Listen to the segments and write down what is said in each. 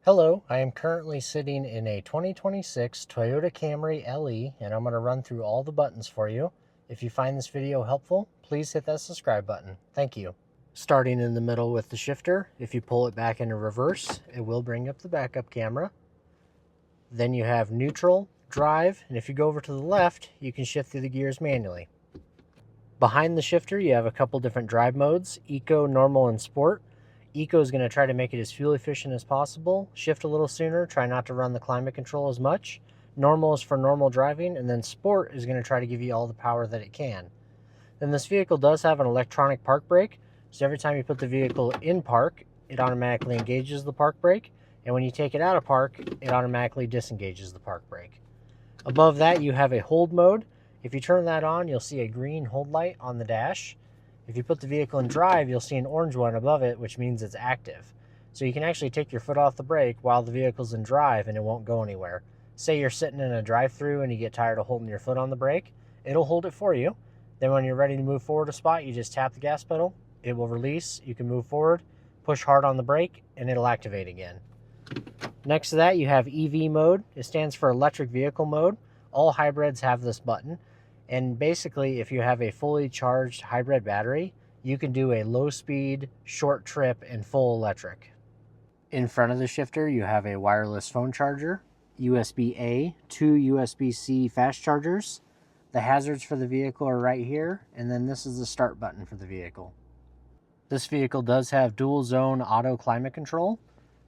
Hello, I am currently sitting in a 2026 Toyota Camry LE, and I'm going to run through all the buttons for you. If you find this video helpful, please hit that subscribe button. Thank you. Starting in the middle with the shifter, if you pull it back into reverse, it will bring up the backup camera. Then you have neutral, drive, and if you go over to the left, you can shift through the gears manually. Behind the shifter, you have a couple different drive modes, Eco, Normal, and Sport. Eco is going to try to make it as fuel efficient as possible. Shift a little sooner, try not to run the climate control as much. Normal is for normal driving, and then Sport is going to try to give you all the power that it can. Then this vehicle does have an electronic park brake, so every time you put the vehicle in park, it automatically engages the park brake, and when you take it out of park, it automatically disengages the park brake. Above that, you have a hold mode. If you turn that on, you'll see a green hold light on the dash. If you put the vehicle in drive, you'll see an orange one above it, which means it's active. So you can actually take your foot off the brake while the vehicle's in drive and it won't go anywhere. Say you're sitting in a drive-through and you get tired of holding your foot on the brake, it'll hold it for you. Then when you're ready to move forward a spot, you just tap the gas pedal, it will release, you can move forward, push hard on the brake, and it'll activate again. Next to that, you have EV mode. It stands for electric vehicle mode. All hybrids have this button. And basically, if you have a fully charged hybrid battery, you can do a low speed, short trip, and full electric. In front of the shifter, you have a wireless phone charger, USB-A, 2 USB-C fast chargers. The hazards for the vehicle are right here, and then this is the start button for the vehicle. This vehicle does have dual zone auto climate control.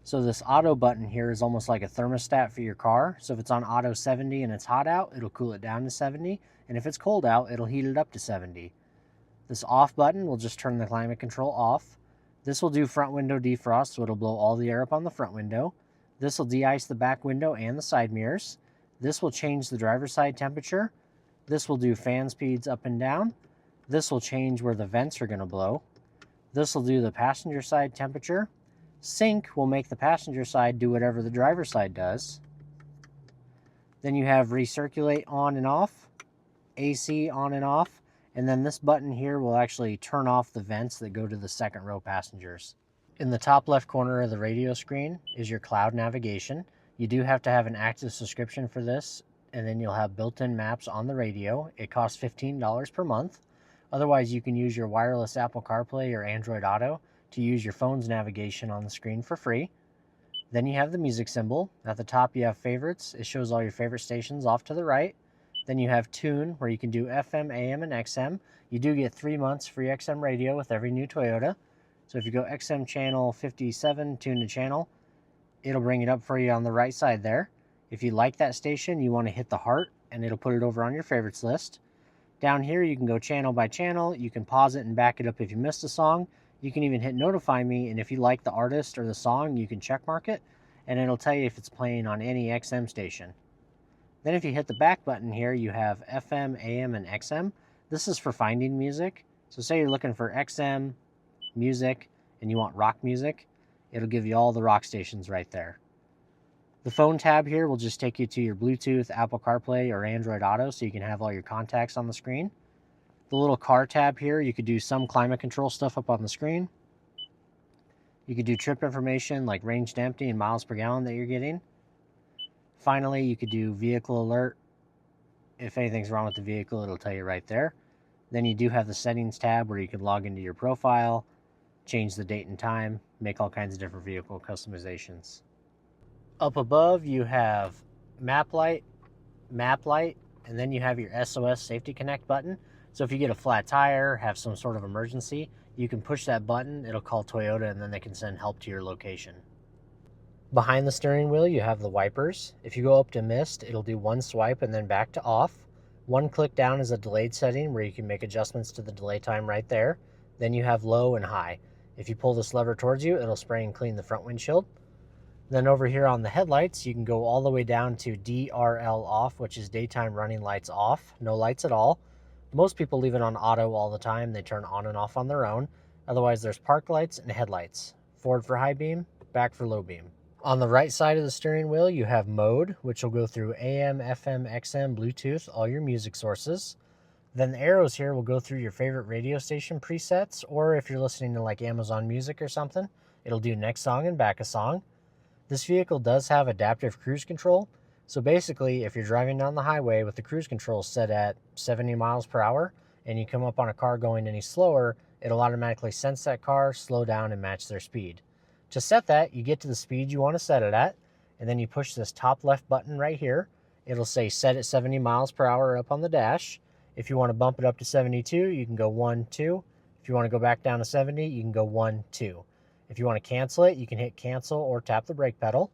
So this auto button here is almost like a thermostat for your car. So if it's on auto 70 and it's hot out, it'll cool it down to 70. And if it's cold out, it'll heat it up to 70. This off button will just turn the climate control off. This will do front window defrost, so it'll blow all the air up on the front window. This will de-ice the back window and the side mirrors. This will change the driver's side temperature. This will do fan speeds up and down. This will change where the vents are going to blow. This will do the passenger side temperature. Sync will make the passenger side do whatever the driver's side does. Then you have recirculate on and off, AC on and off, and then this button here will actually turn off the vents that go to the second row passengers. In the top left corner of the radio screen is your cloud navigation. You do have to have an active subscription for this, and then you'll have built-in maps on the radio. It costs $15 per month. Otherwise, you can use your wireless Apple CarPlay or Android Auto to use your phone's navigation on the screen for free. Then you have the music symbol. At the top you have favorites. It shows all your favorite stations off to the right. Then you have tune, where you can do FM, AM, and XM. You do get 3 months free XM radio with every new Toyota. So if you go XM channel 57, tune to channel, it'll bring it up for you on the right side there. If you like that station, you want to hit the heart, and it'll put it over on your favorites list. Down here you can go channel by channel. You can pause it and back it up if you missed a song. You can even hit notify me, and if you like the artist or the song, you can check mark it, and it'll tell you if it's playing on any XM station. Then if you hit the back button here, you have FM, AM, and XM. This is for finding music. So say you're looking for XM music and you want rock music, it'll give you all the rock stations right there. The phone tab here will just take you to your Bluetooth, Apple CarPlay, or Android Auto, so you can have all your contacts on the screen. The little car tab here, you could do some climate control stuff up on the screen. You could do trip information like range to empty and miles per gallon that you're getting. Finally, you could do vehicle alert. If anything's wrong with the vehicle, it'll tell you right there. Then you do have the settings tab where you can log into your profile, change the date and time, make all kinds of different vehicle customizations. Up above, you have map light, and then you have your SOS Safety Connect button. So if you get a flat tire, have some sort of emergency, you can push that button, it'll call Toyota, and then they can send help to your location. Behind the steering wheel, you have the wipers. If you go up to mist, it'll do one swipe and then back to off. One click down is a delayed setting where you can make adjustments to the delay time right there. Then you have low and high. If you pull this lever towards you, it'll spray and clean the front windshield. Then over here on the headlights, you can go all the way down to DRL off, which is daytime running lights off, no lights at all. Most people leave it on auto all the time. They turn on and off on their own. Otherwise, there's park lights and headlights. Forward for high beam, back for low beam. On the right side of the steering wheel, you have mode, which will go through AM, FM, XM, Bluetooth, all your music sources. Then the arrows here will go through your favorite radio station presets, or if you're listening to like Amazon Music or something, it'll do next song and back a song. This vehicle does have adaptive cruise control. So basically, if you're driving down the highway with the cruise control set at 70 miles per hour and you come up on a car going any slower, it'll automatically sense that car, slow down, and match their speed. To set that, you get to the speed you want to set it at, and then you push this top left button right here. It'll say set at 70 miles per hour up on the dash. If you want to bump it up to 72, you can go 1, 2. If you want to go back down to 70, you can go 1, 2. If you want to cancel it, you can hit cancel or tap the brake pedal.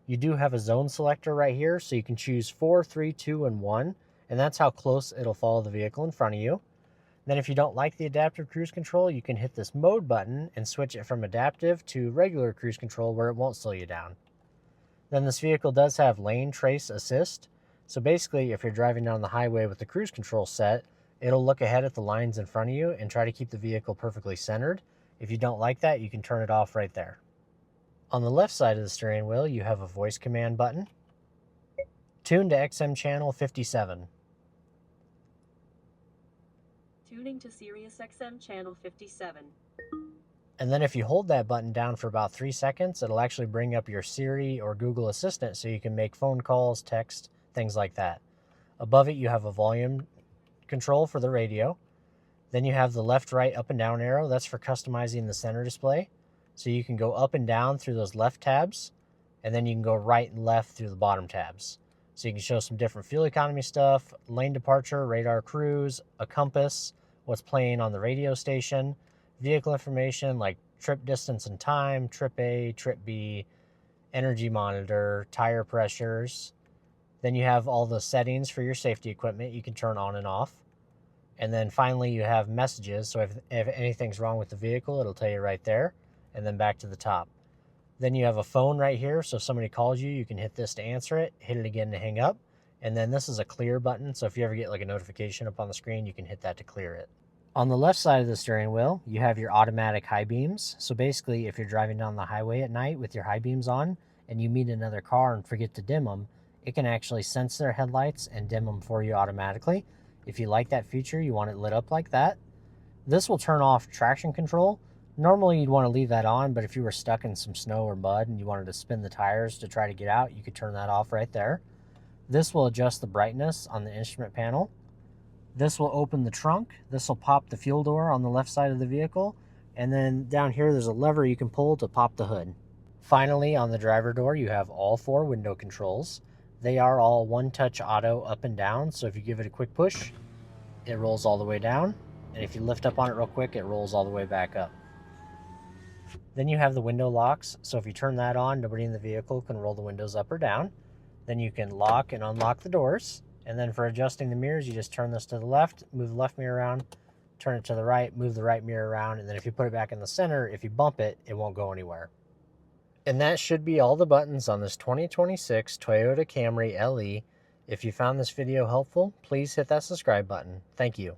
You do have a zone selector right here, so you can choose 4, 3, 2, and 1, and that's how close it'll follow the vehicle in front of you. Then if you don't like the adaptive cruise control, you can hit this mode button and switch it from adaptive to regular cruise control where it won't slow you down. Then this vehicle does have lane trace assist. So basically, if you're driving down the highway with the cruise control set, it'll look ahead at the lines in front of you and try to keep the vehicle perfectly centered. If you don't like that, you can turn it off right there. On the left side of the steering wheel, you have a voice command button. Tune to XM channel 57. Tuning to Sirius XM channel 57. And then if you hold that button down for about 3 seconds, it'll actually bring up your Siri or Google Assistant so you can make phone calls, text, things like that. Above it, you have a volume control for the radio. Then you have the left, right, up and down arrow. That's for customizing the center display. So you can go up and down through those left tabs, and then you can go right and left through the bottom tabs. So you can show some different fuel economy stuff, lane departure, radar cruise, a compass, what's playing on the radio station, vehicle information like trip distance and time, trip A, trip B, energy monitor, tire pressures. Then you have all the settings for your safety equipment you can turn on and off. And then finally you have messages, so if anything's wrong with the vehicle, it'll tell you right there, and then back to the top. Then you have a phone right here, so if somebody calls you, you can hit this to answer it, hit it again to hang up, and then this is a clear button, so if you ever get like a notification up on the screen, you can hit that to clear it. On the left side of the steering wheel, you have your automatic high beams. So basically, if you're driving down the highway at night with your high beams on, and you meet another car and forget to dim them, it can actually sense their headlights and dim them for you automatically. If you like that feature, you want it lit up like that. This will turn off traction control. Normally you'd want to leave that on, but if you were stuck in some snow or mud and you wanted to spin the tires to try to get out, you could turn that off right there. This will adjust the brightness on the instrument panel. This will open the trunk. This will pop the fuel door on the left side of the vehicle. And then down here, there's a lever you can pull to pop the hood. Finally, on the driver door, you have all 4 window controls. They are all one-touch auto up and down, so if you give it a quick push, it rolls all the way down, and if you lift up on it real quick, it rolls all the way back up. Then you have the window locks, so if you turn that on, nobody in the vehicle can roll the windows up or down. Then you can lock and unlock the doors, and then for adjusting the mirrors, you just turn this to the left, move the left mirror around, turn it to the right, move the right mirror around, and then if you put it back in the center, if you bump it, it won't go anywhere. And that should be all the buttons on this 2026 Toyota Camry LE. If you found this video helpful, please hit that subscribe button. Thank you.